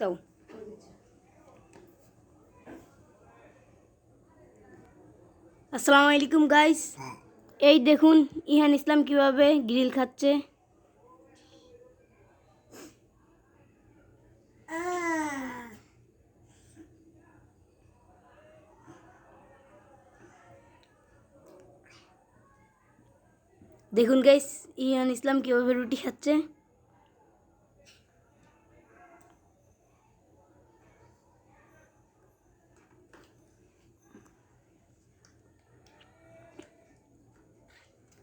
দাও। আসসালামু আলাইকুম গাইস, এই দেখুন ইহান ইসলাম কিভাবে গ্রিল খাচ্ছে। দেখুন গাইস ইহান ইসলাম কিভাবে রুটি খাচ্ছে।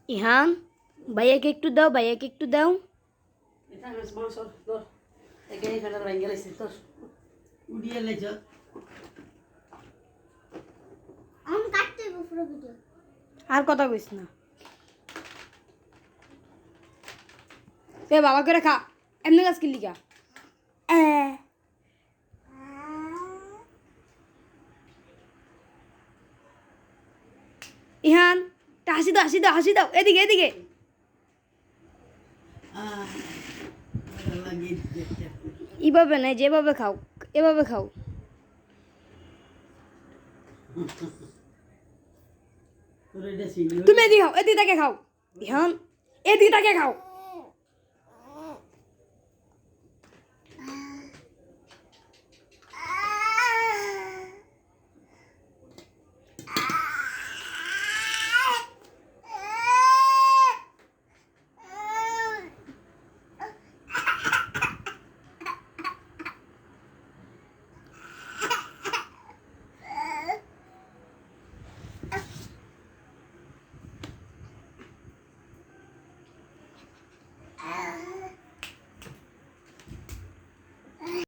ইহান ভাইয়াকে একটু দাও, ভাইয়াকে একটু দাও। আর কথা কইস না। এ বাবা করে খা, এমনি গাছ কিনলি কা। ইহান হাসি দাও, হাসি দাও, হাসি দাও, এদিকে এদিকে। এইভাবে নাই, যেভাবে খাও এভাবে খাও। তুমি এদিকে খাও, এদিকে তাকে খাও। ইহান এদিকে তাকে খাও।